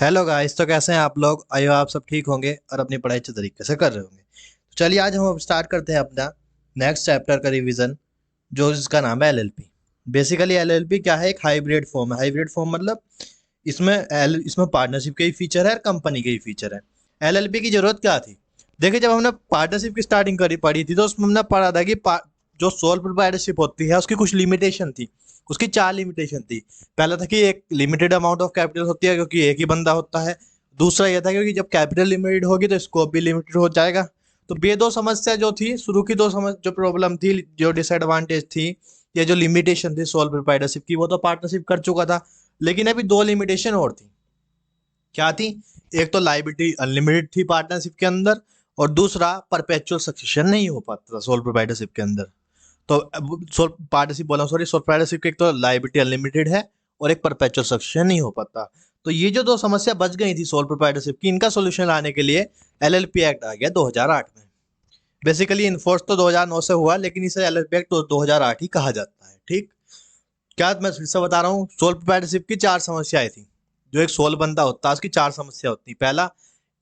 Hello guys, तो कैसे हैं आप लोग। आइए आप सब ठीक होंगे और अपनी पढ़ाई अच्छे तरीके से कर रहे होंगे। तो चलिए आज हम अब स्टार्ट करते हैं अपना नेक्स्ट चैप्टर का रिवीजन, जो इसका नाम है एलएलपी। बेसिकली एलएलपी क्या है? एक हाइब्रिड फॉर्म है। हाइब्रिड फॉर्म मतलब इसमें पार्टनरशिप के ही फीचर है और कंपनी के ही फीचर है। एलएलपी की जरूरत क्या थी? देखिए, जब हमने पार्टनरशिप की स्टार्टिंग करी पढ़ी थी तो उसमें हमने पढ़ा था कि जो सोल प्रोप्राइटरशिप होती है उसकी कुछ लिमिटेशन थी। उसकी 4 लिमिटेशन थी। पहला था कि एक लिमिटेड अमाउंट ऑफ कैपिटल होती है क्योंकि एक ही बंदा होता है। दूसरा यह था क्योंकि जब कैपिटल लिमिटेड होगी तो स्कोप भी लिमिटेड हो जाएगा। तो ये दो समस्या जो थी, शुरू की दो जो प्रॉब्लम थी, जो डिसएडवांटेज थी, ये जो लिमिटेशन थी सोल प्रोप्राइटरशिप की, वो तो पार्टनरशिप कर चुका था। लेकिन अभी दो लिमिटेशन और थी। क्या थी? एक तो लाइबिलिटी अनलिमिटेड थी पार्टनरशिप के अंदर, और दूसरा परपेचुअल सक्सेशन नहीं हो पाता था सोल प्रोप्राइटरशिप के अंदर। तो सोल पार्टनरशिप बोला, सॉरी, सोल पार्टनरशिप की एक तो लाइबिलिटी अनलिमिटेड है और एक परपेचुअल सक्सेशन नहीं हो पाता। तो ये जो दो समस्या बच गई थी सोल प्रोप्राइटरशिप की, इनका सोल्यूशन लाने के लिए एलएलपी एक्ट आ गया 2008 में। बेसिकली इन्फोर्स तो 2009 से हुआ, लेकिन इसे एलएलपी एक्ट तो 2008 ही कहा जाता है। ठीक। क्या मैं फिर से बता रहा हूँ, सोल प्रोप्राइटरशिप की 4 समस्याएं थी। जो एक सोल बंदा होता है उसकी 4 समस्या होती। पहला,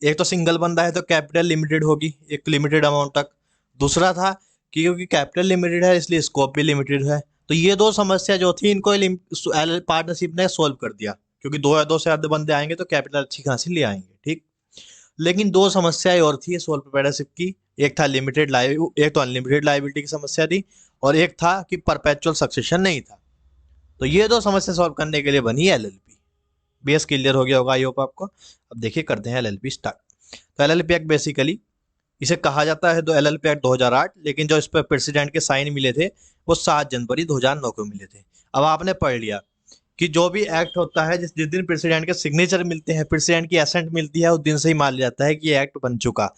एक तो सिंगल बंदा है तो कैपिटल लिमिटेड होगी एक लिमिटेड अमाउंट तक। दूसरा था कि क्योंकि कैपिटल लिमिटेड है इसलिए स्कोप भी लिमिटेड है। तो ये दो समस्या जो थी इनको पार्टनरशिप ने सोल्व कर दिया, क्योंकि दो या दो से ज्यादा बंदे आएंगे तो कैपिटल अच्छी खासी ले आएंगे। ठीक। लेकिन दो समस्याएं और थी सोल प्रोप्राइटरशिप की। एक था लिमिटेड लाइव एक तो अनलिमिटेड लाइबिलिटी की समस्या थी, और एक था कि परपेचुअल सक्सेशन नहीं था। तो ये दो समस्या सॉल्व करने के लिए बनी एलएलपी। बेस क्लियर हो गया होगा आई होप आपको। अब देखिए, करते हैं एलएलपी स्टार्ट। तो एलएलपी एक्ट बेसिकली इसे कहा जाता है एलएलपी एक्ट 2008, लेकिन जो इस पर प्रेसिडेंट के साइन मिले थे वो 7 जनवरी 2009 को मिले थे। अब आपने पढ़ लिया कि जो भी एक्ट होता है, जिस जिस दिन प्रेसिडेंट के सिग्नेचर मिलते हैं, प्रेसिडेंट की एसेंट मिलती है, उस दिन से ही मान लिया जाता है कि ये एक्ट बन चुका।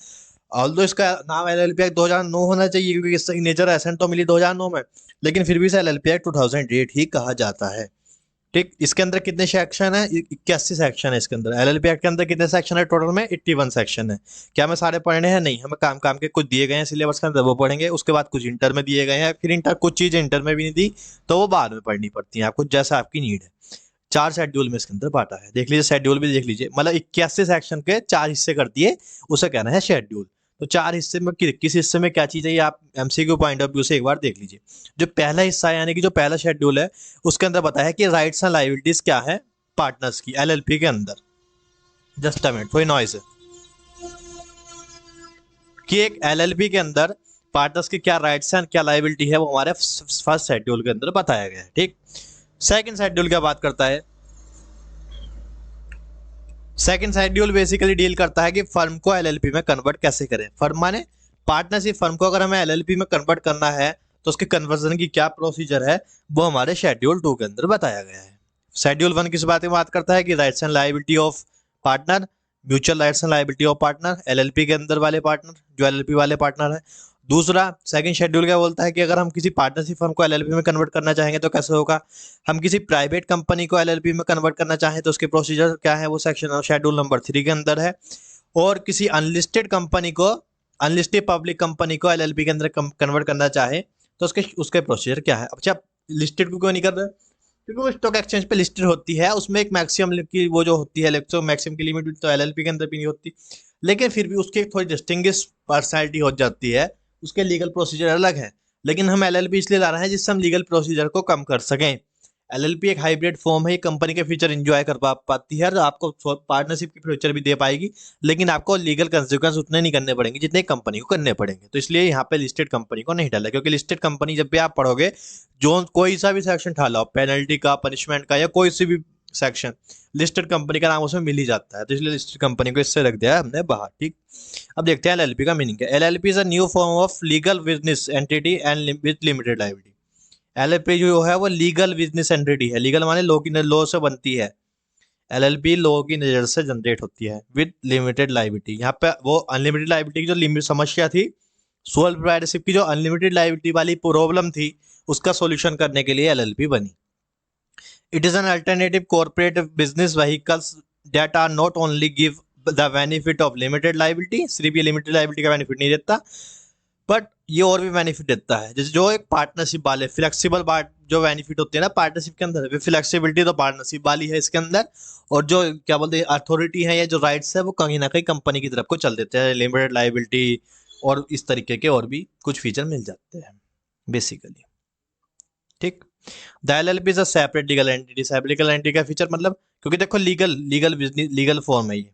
ऑल्दो इसका नाम एलएलपी एक्ट 2009 होना चाहिए क्योंकि सिग्नेचर एसेंट तो मिली 2009 में, लेकिन फिर भी इसे एलएलपी एक्ट 2008 ही कहा जाता है। ठीक। इसके अंदर कितने सेक्शन है? 81 सेक्शन है इसके अंदर। एलएलपी एक्ट के अंदर कितने सेक्शन है टोटल में? 81 सेक्शन है। क्या मैं सारे पढ़ने हैं? नहीं, हमें काम काम के कुछ दिए गए हैं सिलेबस के अंदर, वो पढ़ेंगे। उसके बाद कुछ इंटर में दिए गए हैं, फिर इंटर कुछ चीजें इंटर में भी नहीं दी तो वो बाद में पढ़नी पड़ती हैं आपको, जैसा आपकी नीड है। 4 शेड्यूल में इसके अंदर बांटा है, देख लीजिए, शेड्यूल भी देख लीजिए। मतलब 81 सेक्शन के 4 हिस्से कर दिए, उसे कहना है शेड्यूल। तो 4 हिस्से में किस हिस्से में क्या चीज है, ये आप एमसीक्यू पॉइंट ऑफ व्यू से एक बार देख लीजिए। जो पहला हिस्सा है, यानी कि जो पहला शेड्यूल है, उसके अंदर बताया है कि राइट्स एंड लाइबिलिटीज क्या है पार्टनर्स की एलएलपी के अंदर। जस्ट अ मिनट, कोई नॉइस है? कि एक एलएलपी के अंदर पार्टनर्स की क्या राइट्स हैं क्या लाइबिलिटी है, वो हमारे फर्स्ट शेड्यूल के अंदर बताया गया है। ठीक। सेकंड शेड्यूल क्या बात करता है? सेकंड शेड्यूल बेसिकली डील करता है कि फर्म को एलएलपी में कन्वर्ट कैसे करें। फर्म माने पार्टनरशिप फर्म को अगर हमें एलएलपी में कन्वर्ट करना है तो उसके कन्वर्जन की क्या प्रोसीजर है, वो हमारे शेड्यूल 2 के अंदर बताया गया है। शेड्यूल 1 किस बात करता है कि rights and liability of partner, mutual rights and liability of partner, LLP के अंदर वाले पार्टनर, जो एलएलपी वाले पार्टनर है। दूसरा, सेकंड शेड्यूल क्या बोलता है कि अगर हम किसी पार्टनरशिप फर्म को एलएलपी में कन्वर्ट करना चाहेंगे तो कैसे होगा। हम किसी प्राइवेट कंपनी को एलएलपी में कन्वर्ट करना चाहें तो उसके प्रोसीजर क्या है, वो सेक्शन शेड्यूल नंबर 3 के अंदर है। और किसी अनलिस्टेड कंपनी को, अनलिस्टेड पब्लिक कंपनी को एलएलपी के अंदर कन्वर्ट करना चाहे तो उसके उसके प्रोसीजर क्या है। अच्छा, लिस्टेड को क्यों नहीं कर रहे? क्योंकि वो स्टॉक एक्सचेंज पे लिस्टेड होती है, उसमें एक मैक्सिमम की वो जो होती है, मैक्सिमम की लिमिट तो एलएलपी के अंदर भी नहीं होती। लेकिन फिर भी उसकी एक थोड़ी डिस्टिंग्विश पर्सनैलिटी हो जाती है, उसके लीगल प्रोसीजर अलग है। लेकिन हम एलएलपी इसलिए ला रहे हैं जिससे हम लीगल प्रोसीजर को कम कर सकें। एलएलपी एक हाइब्रिड फॉर्म है, ये कंपनी के फीचर एंजॉय कर पाती है और आपको पार्टनरशिप के फीचर भी दे पाएगी, लेकिन आपको लीगल कंसिक्वेंस उतने नहीं करने पड़ेंगे जितने कंपनी को करने पड़ेंगे। तो इसलिए यहाँ पे लिस्टेड कंपनी को नहीं डाला, क्योंकि लिस्टेड कंपनी जब भी आप पढ़ोगे, जो कोई सा भी सेक्शन ढाला, पेनल्टी का, पनिशमेंट का, या कोई सी भी सेक्शन, लिस्टेड कंपनी का नाम उसमें मिल ही जाता है। तो इसलिए लिस्टेड कंपनी को इससे रख दिया है हमने बाहर। ठीक। अब देखते हैं एलएलपी का मीनिंग क्या है। LLP is a new form of legal business entity and with limited liability. LLP जो है वो लीगल बिजनेस एंटिटी है। लीगल माने लॉ की, लॉ से बनती है। एलएलपी लॉ की नजर से जनरेट होती है विद लिमिटेड लाइबिलिटी। यहाँ पे वो अनलिमिटेड लाइबिलिटी की जो लिमिट समस्या थी, सोल प्रोप्राइटरशिप की जो अनलिमिटेड लाइबिलिटी वाली प्रॉब्लम थी, उसका सॉल्यूशन करने के लिए एलएलपी बनी। It is an alternative corporate business vehicles that are not only give the benefit of limited liability, सिर्फ ये लिमिटेड लाइबिलिटी का बेनिफिट नहीं देता, बट ये और भी बेनिफिट देता है, जैसे जो एक पार्टनरशिप वाले फ्लेक्सिबल पार्ट जो बेनिफिट होते हैं ना पार्टनरशिप के अंदर, फ्लेक्सिबिलिटी तो पार्टनरशिप वाली है इसके अंदर, और जो क्या बोलते हैं अथॉरिटी है या जो राइट्स है वो कहीं ना कहीं कंपनी की तरफ को चल देते हैं, लिमिटेड लाइबिलिटी और इस तरीके के और भी कुछ फीचर मिल जाते हैं बेसिकली। ठीक, the LLP is a separate legal entity. Separate legal entity का फीचर मतलब, क्योंकि देखो लीगल बिजनेस लीगल फॉर्म है ये,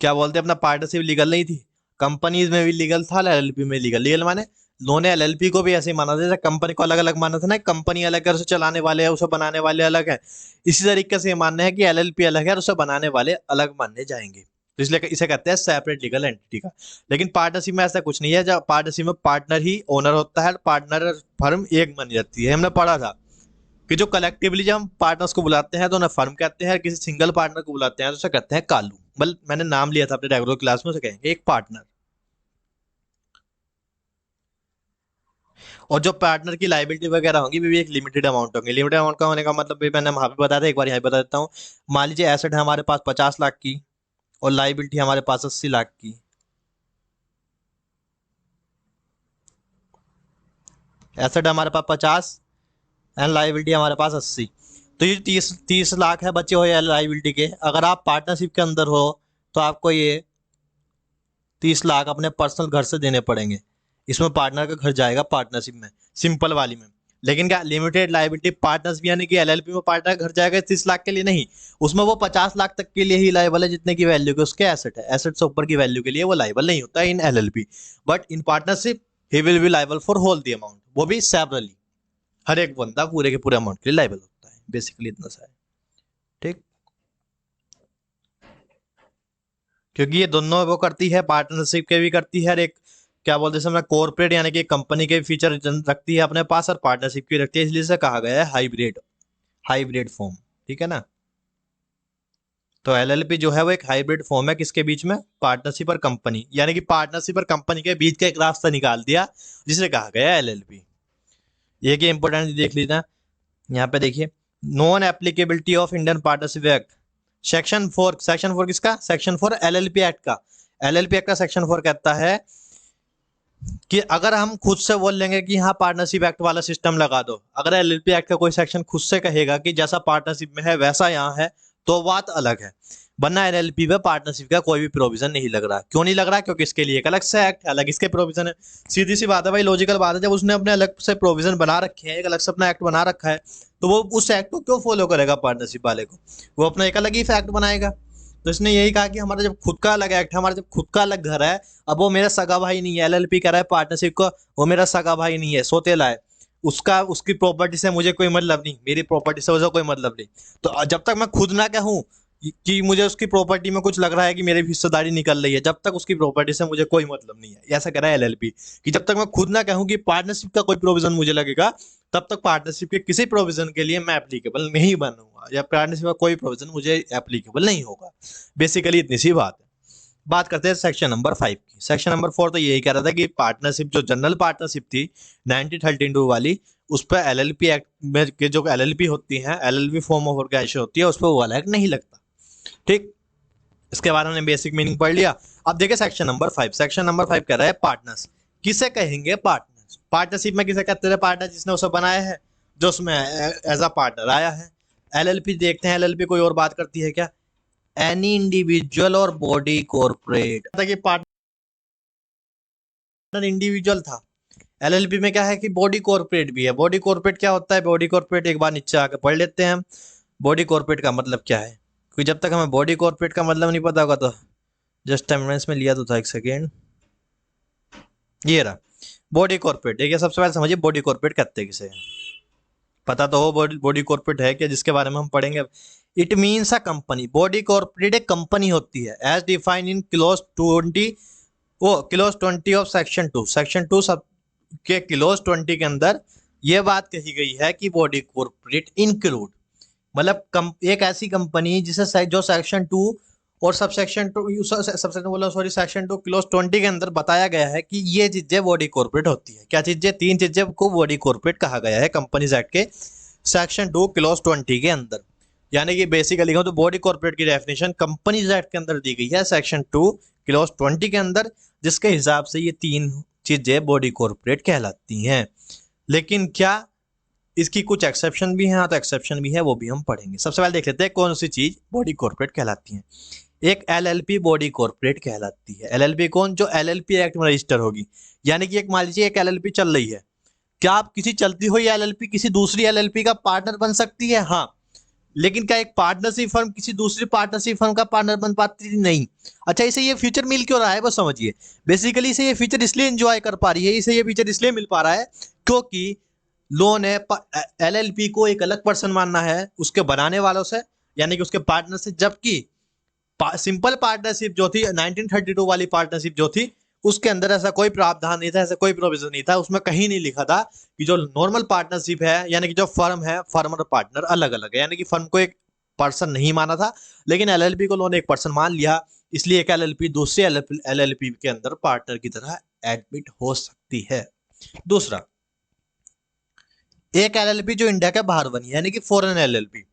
क्या बोलते हैं अपना पार्टनरशिप लीगल नहीं थी, कंपनीज में भी लीगल था, एलएलपी में लीगल। लीगल माने लोगों एलएलपी को भी ऐसे ही माना था, जैसे कंपनी को अलग अलग माना था ना, कंपनी अलग है उसे चलाने वाले हैं, उसे बनाने वाले अलग है, इसी तरीके से ये मानना है कि एलएलपी अलग है और उसे बनाने वाले अलग मानने जाएंगे, तो इसलिए इसे कहते हैं सेपरेट लीगल एंटिटी का। लेकिन पार्टनरशिप में ऐसा कुछ नहीं है, जब पार्टनरशिप में पार्टनर ही ओनर होता है, पार्टनर फर्म एक बन जाती है। हमने पढ़ा था कि जो कलेक्टिवली जब हम पार्टनर्स को बुलाते हैं तो उन्हें फर्म कहते हैं, किसी सिंगल पार्टनर को बुलाते हैं तो उसे कहते हैं कालू। मतलब मैंने नाम लिया था अपने रेगुलर क्लास में, उसे कहेंगे एक पार्टनर। और जो पार्टनर की लाइबिलिटी वगैरह होंगी भी एक लिमिटेड अमाउंट होंगी। लिमिटेड अमाउंट का होने का मतलब भी मैंने वहां पे बताया था, एक बार यहाँ पे बता देता हूँ। मान लीजिए एसेट है हमारे पास 50 लाख की और लाइबिलिटी हमारे पास 80 लाख की। एसेट हमारे पास 50 एंड लाइबिलिटी हमारे पास 80, तो ये 30 लाख है बचे हुए लाइबिलिटी के। अगर आप पार्टनरशिप के अंदर हो तो आपको ये 30 लाख अपने पर्सनल घर से देने पड़ेंगे, इसमें पार्टनर का घर जाएगा पार्टनरशिप में, सिंपल वाली में। लेकिन क्या लिमिटेड लाइबिलिटी पार्टनर्स यानी कि एलएलपी में पार्टनर का घर जाएगा 30 लाख के लिए नहीं, उसमें वो 50 लाख तक के लिए ही लाइबल है, जितने की वैल्यू के उसके एसेट है, एसेट से ऊपर की वैल्यू के लिए वो लाइबल नहीं होता in LLP. But in partnership he will be liable for whole the amount, वो भी सेवरली, हर एक बंदा पूरे के पूरे अमाउंट के लिए लाइबल होता है, बेसिकली इतना सा है। ठीक, क्योंकि ये दोनों वो करती है, पार्टनरशिप के भी करती है, और एक क्या बोलते हैं कॉर्पोरेट यानी कि कंपनी के फीचर रखती है अपने पास, और पार्टनरशिप की रखती है, इसलिए से कहा गया है हाइब्रिड, हाइब्रिड फॉर्म। ठीक है ना, तो एलएलपी जो है वो एक हाइब्रिड फॉर्म है, किसके बीच में, पार्टनरशिप और कंपनी, यानी कि पार्टनरशिप और कंपनी के बीच का एक रास्ता निकाल दिया, जिसे कहा गया एलएलपी। ये क्या इंपॉर्टेंट देख लीजिए यहाँ पे, देखिए non applicability of Indian partnership act section 4। Section 4 किसका, सेक्शन 4 एलएलपी एक्ट का। एलएलपी एक्ट का सेक्शन 4 कहता है कि अगर हम खुद से बोल लेंगे कि हाँ पार्टनरशिप एक्ट वाला सिस्टम लगा दो, अगर एलएलपी एक्ट का कोई सेक्शन खुद से कहेगा कि जैसा पार्टनरशिप में है वैसा यहाँ है, तो बात अलग है, वरना एलएलपी में पार्टनरशिप का कोई भी प्रोविजन नहीं लग रहा। क्यों नहीं लग रहा, क्योंकि इसके लिए एक अलग से एक्ट है, अलग इसके प्रोविजन है। सीधी सी बात है भाई, लॉजिकल बात है, जब उसने अपने अलग से प्रोविजन बना रखे हैं, एक अलग से अपना एक्ट बना रखा है, तो वो उस एक्ट को क्यों फॉलो करेगा पार्टनरशिप वाले को, वो अपना एक अलग ही एक्ट बनाएगा। तो इसने यही कहा कि हमारा जब खुद का अलग एक्ट है, हमारा जब खुद का अलग घर है, अब वो मेरा सगा भाई नहीं है, एलएलपी कह रहा है पार्टनरशिप को, वो मेरा सगा भाई नहीं है, सोतेला है, उसका उसकी प्रॉपर्टी से मुझे कोई मतलब नहीं, मेरी प्रॉपर्टी से उसे कोई मतलब नहीं। तो जब तक मैं खुद ना कहूँ कि मुझे उसकी प्रॉपर्टी में कुछ लग रहा है कि मेरी हिस्सेदारी निकल रही है, जब तक उसकी प्रॉपर्टी से मुझे कोई मतलब नहीं है, ऐसा कह रहा है एलएलपी, कि जब तक मैं खुद ना कहूँ कि पार्टनरशिप का कोई प्रोविजन मुझे लगेगा, तब तक पार्टनरशिप के किसी प्रोविजन के लिए मैं एप्लीकेबल नहीं बनूंगा, या पार्टनरशिप का कोई प्रोविजन मुझे एप्लीकेबल नहीं होगा। बेसिकली इतनी सी बात है। बात करते हैं सेक्शन नंबर 5 की। सेक्शन नंबर 4 तो यही कह रहा था कि पार्टनरशिप जो जनरल पार्टनरशिप थी 1932 वाली, उस पर एलएलपी एक्ट में के जो एलएलपी होती हैं, एलएलपी फॉर्म ऑफ ऑर्गेनाइजेशन होती है, उस पर वो वाला एक्ट नहीं लगता। ठीक, इसके बारे में बेसिक मीनिंग पढ़ लिया। अब देखिए सेक्शन नंबर 5। सेक्शन नंबर 5 कह रहा है पार्टनर्स किसे कहेंगे, पार्टनर्स। पार्टनरशिप में किसे कहते हैं, पार्टनर जिसने उसे बनाया है, जो उसमें एज अ पार्टनर आया है। एलएलपी देखते हैं, एलएलपी कोई और बात करती है क्या, एनी इंडिविजुअल और बॉडी कॉर्पोरेट, कि पार्टनर इंडिविजुअल था, एलएलपी में क्या है कि बॉडी कॉर्पोरेट भी है। बॉडी कॉर्पोरेट क्या होता है, बॉडी कॉर्पोरेट एक बार नीचे आके पढ़ लेते हैं हम, बॉडी कॉर्पोरेट का मतलब क्या है, क्योंकि जब तक हमें बॉडी कॉर्पोरेट का मतलब नहीं पता होगा तो जस्ट में लिया तो था, एक सेकेंड, ये रहा बॉडी कॉर्पोरेट। देखिए सबसे पहले समझिए बॉडी कॉर्पोरेट कहते हैं किसे, पता तो हो बॉडी कॉर्पोरेट है क्या, जिसके बारे में हम पढ़ेंगे। It means a company, body corporate एक कंपनी होती है, as defined in clause 20 clause 20 of section 2। Section 2 सब के क्लोज 20 के अंदर ये बात कही गई है कि बॉडी कॉर्पोरेट इंक्लूड, मतलब एक ऐसी कंपनी जिसे जो सेक्शन 2 और सबसेक्शन 2 सबसेक्शन बोला सॉरी सेक्शन 2 क्लोज 20 के अंदर बताया गया है कि ये चीजें बॉडी कॉर्पोरेट होती है। क्या चीजें, 3 चीजें को बॉडी कॉर्पोरेट कहा गया है कंपनीज एक्ट के सेक्शन 2 क्लोज 20 के अंदर। यानी कि बेसिकली कहूं तो बॉडी कॉर्पोरेट की डेफिनेशन कंपनीज एक्ट के अंदर दी गई है सेक्शन 2 क्लॉज 20 के अंदर, जिसके हिसाब से ये तीन चीजें बॉडी कॉर्पोरेट कहलाती हैं। लेकिन क्या इसकी कुछ एक्सेप्शन भी हैं? हाँ, तो एक्सेप्शन भी है, वो भी हम पढ़ेंगे। सबसे पहले देख लेते हैं कौन सी चीज बॉडी कॉर्पोरेट कहलाती है। एक एलएलपी बॉडी कॉर्पोरेट कहलाती है। एलएलपी कौन? जो एलएलपी एक्ट में रजिस्टर होगी। यानी कि एक मान लीजिए एक एलएलपी चल रही है, क्या आप किसी चलती हुई एलएलपी किसी दूसरी एलएलपी का पार्टनर बन सकती है? हाँ। लेकिन क्या एक पार्टनरशिप फर्म किसी दूसरी पार्टनरशिप फर्म का पार्टनर बन पाती थी? नहीं। अच्छा, इसे ये फीचर मिल क्यों रहा है वो समझिए। बेसिकली इसे ये फीचर इसलिए एंजॉय कर पा रही है, इसे ये फीचर इसलिए मिल पा रहा है क्योंकि लॉ ने एलएलपी को एक अलग पर्सन मानना है उसके बनाने वालों से, यानी कि उसके पार्टनर से। जबकि सिंपल पार्टनरशिप जो थी 1932 वाली पार्टनरशिप जो थी, उसके अंदर ऐसा कोई प्रावधान नहीं था, ऐसा कोई प्रोविजन नहीं था, उसमें कहीं नहीं लिखा था कि जो नॉर्मल पार्टनरशिप है, यानी कि जो फर्म है, फर्म और पार्टनर अलग अलग है, यानी कि फर्म को एक पर्सन नहीं माना था। लेकिन एलएलपी को लोगों ने एक पर्सन मान लिया, इसलिए एक एलएलपी दूसरे एलएलपी के अंदर पार्टनर की तरह एडमिट हो सकती है। दूसरा, एक एलएलपी जो इंडिया के बाहर बनी, यानी कि फॉरेन एलएलपी।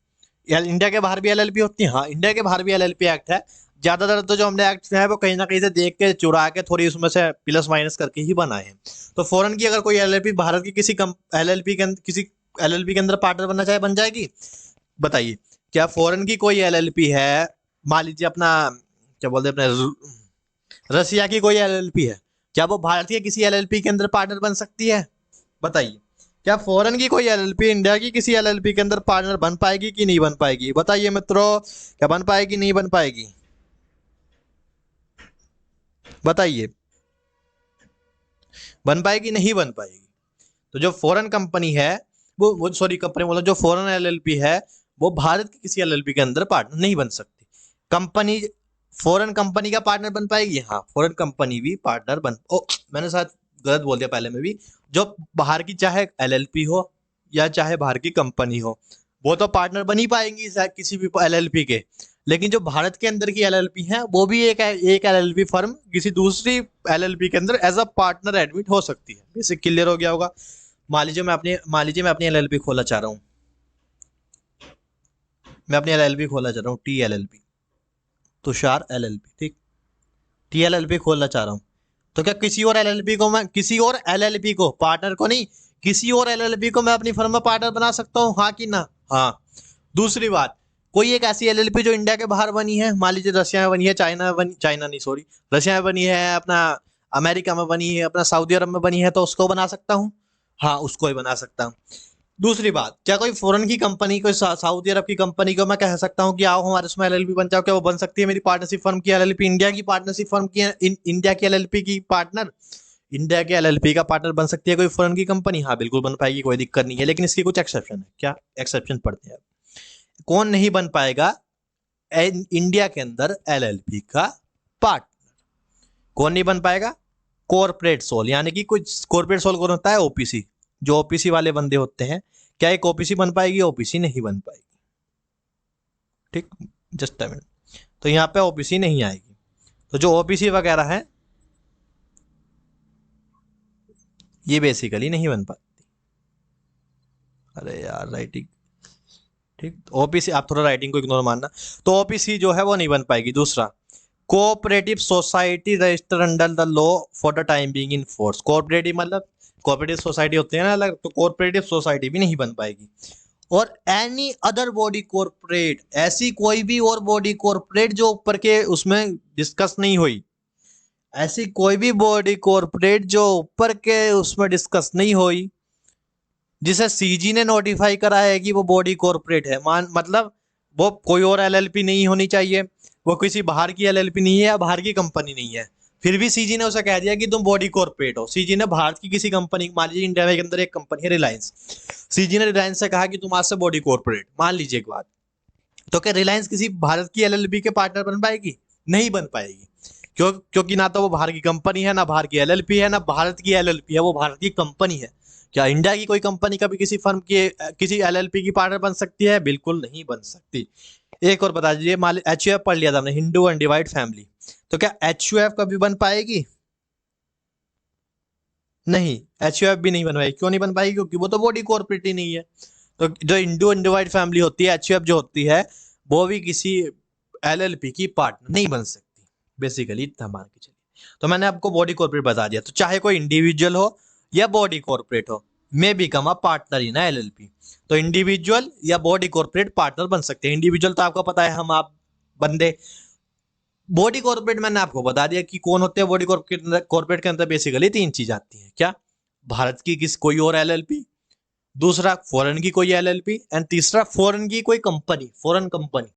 इंडिया के बाहर भी एलएलपी होती है, हाँ, इंडिया के बाहर भी एलएलपी एक्ट है। ज्यादातर तो जो हमने एक्ट है वो कहीं ना कहीं से देख के चुरा के थोड़ी उसमें से प्लस माइनस करके ही बनाए हैं। तो फॉरेन की अगर कोई एलएलपी भारत की किसी किसी एलएलपी के अंदर पार्टनर बनना चाहे, बन जाएगी? बताइए, क्या फॉरेन की कोई एलएलपी है, मान लीजिए अपना क्या बोलते हैं अपने रसिया की कोई एलएलपी है, क्या वो भारत के किसी एलएलपी के अंदर पार्टनर बन सकती है? बताइए, क्या फॉरेन की कोई एलएलपी इंडिया की किसी एलएलपी के अंदर पार्टनर बन पाएगी कि नहीं बन पाएगी? बताइए मित्रों, क्या बन पाएगी नहीं बन पाएगी? बताइए, बन पाएगी नहीं बन पाएगी? तो जो फॉरेन कंपनी है वो सॉरी कंपनी बोला, जो फॉरेन एलएलपी है वो भारत की किसी एलएलपी के अंदर पार्टनर नहीं बन सकती। कंपनी फॉरेन कंपनी का पार्टनर बन पाएगी? हाँ, फॉरेन कंपनी भी पार्टनर बन मैंने शायद गलत बोल दिया पहले में भी। जो बाहर की चाहे एलएलपी हो या चाहे बाहर की कंपनी हो, वो तो पार्टनर बन ही पाएंगी किसी भी एलएलपी के। लेकिन जो भारत के अंदर की एलएलपी है वो भी एक एलएलपी फर्म किसी दूसरी एलएलपी के अंदर एज अ पार्टनर एडमिट हो सकती है। बेसिक क्लियर हो गया होगा। मान लीजिए मैं अपनी एलएलपी खोलना चाह रहा हूँ, मैं अपनी एलएलपी खोलना चाह रहा हूँ, टी एलएलपी, तुषार एलएलपी, ठीक, टी एलएलपी खोलना चाह रहा हूँ। तो क्या किसी और एलएलपी को पार्टनर को नहीं, किसी और एलएलपी को मैं अपनी फर्म में पार्टनर बना सकता हूँ? हाँ कि ना? हाँ। दूसरी बात, कोई एक ऐसी एलएलपी जो इंडिया के बाहर बनी है, मान लीजिए रशिया में बनी है, चाइना नहीं सॉरी, रशिया में बनी है, अपना अमेरिका में बनी है, अपना सऊदी अरब में बनी है, तो उसको बना सकता हूँ? हाँ, उसको ही बना सकता हूँ। दूसरी बात, क्या कोई फॉरेन की कंपनी, कोई सऊदी अरब की कंपनी को मैं कह सकता हूँ कि आओ हमारे उसमें एलएलपी बन जाओ? क्या वो बन सकती है मेरी पार्टनरशिप फर्म की एलएलपी? इंडिया की पार्टनरशिप फर्म की इंडिया की एलएलपी की पार्टनर, इंडिया के एलएलपी का पार्टनर बन सकती है कोई फॉरेन की कंपनी? हाँ, बिल्कुल बन पाएगी, कोई दिक्कत नहीं है। लेकिन इसकी कुछ एक्सेप्शन है। क्या एक्सेप्शन पढ़ते हैं? कौन नहीं बन पाएगा इंडिया के अंदर एलएलपी का पार्टनर? कौन नहीं बन पाएगा? कॉर्पोरेट सोल, यानी कि कुछ कॉर्पोरेट सोल कौन होता है? ओपीसी, जो ओपीसी वाले बंदे होते हैं। क्या एक ओपीसी बन पाएगी? ओपीसी नहीं बन पाएगी, ठीक, जस्ट अ मिनट। तो यहाँ पे ओपीसी नहीं आएगी। तो जो ओपीसी वगैरह है ये बेसिकली नहीं बन पाती। अरे यार राइटिंग, ठीक, ओपीसी आप थोड़ा राइटिंग को इग्नोर मानना। तो ओपीसी जो है वो नहीं बन पाएगी। दूसरा, cooperative society register under the law for the time being in force. Cooperative मतलब कोऑपरेटिव सोसाइटी होती है ना अलग, तो कोऑपरेटिव सोसाइटी भी नहीं बन पाएगी। और एनी अदर बॉडी कॉर्पोरेट, ऐसी कोई भी और बॉडी कॉर्पोरेट जो ऊपर के उसमें डिस्कस नहीं हुई, ऐसी कोई भी बॉडी कॉर्पोरेट जो ऊपर के उसमें डिस्कस नहीं हुई, जिसे सीजी ने नोटिफाई करा है कि वो बॉडी कॉर्पोरेट है, मतलब वो कोई और एलएलपी नहीं होनी चाहिए, वो किसी बाहर की एलएलपी नहीं है या बाहर की कंपनी नहीं है, फिर भी सीजी ने उसे कह दिया कि तुम बॉडी कॉर्पोरेट हो। सीजी ने भारत की किसी कंपनी, मान लीजिए इंडिया के अंदर एक कंपनी है रिलायंस, सीजी ने रिलायंस से कहा कि तुम आज से बॉडी कॉर्पोरेट, मान लीजिए एक बात, तो क्या रिलायंस किसी भारत की एलएलपी के पार्टनर बन पाएगी? नहीं बन पाएगी। क्योंकि ना तो वो बाहर की कंपनी है, ना बाहर की एलएलपी है, ना भारत की एलएलपी है, वो भारत की कंपनी है। क्या इंडिया की कोई कंपनी कभी किसी फर्म की किसी एलएलपी की पार्टनर बन सकती है? बिल्कुल नहीं बन सकती। एक और बता दीजिए, मान एचयूएफ पढ़ लिया था हमने, हिंदू अनडिवाइड फैमिली, तो क्या एचयूएफ कभी बन पाएगी? नहीं, एचयूएफ भी नहीं बन पाएगी। क्यों नहीं बन पाएगी? क्योंकि वो तो बॉडी कॉर्पोरेट ही नहीं है। तो जो इंडो इंडिवाइड फैमिली होती है, एचयूएफ जो होती है, वो भी किसी एलएलपी की पार्टनर नहीं बन सकती। बेसिकली इतना मान के चलिए। तो मैंने आपको बॉडी कॉर्पोरेट बता दिया। तो चाहे कोई इंडिविजुअल हो या बॉडी कॉर्पोरेट हो, may become a partner in LLP. तो इंडिविजुअल या बॉडी कॉर्पोरेट पार्टनर बन सकते हैं। इंडिविजुअल तो आपको पता है, हम आप बंदे। बॉडी कॉर्पोरेट मैंने आपको बता दिया कि कौन होते हैं। बॉडी कॉर्पोरेट के अंदर बेसिकली 3 चीज आती है। क्या? भारत की किस कोई और एलएलपी, दूसरा फॉरेन की कोई एलएलपी, एंड तीसरा फॉरेन की कोई कंपनी, फॉरेन कंपनी।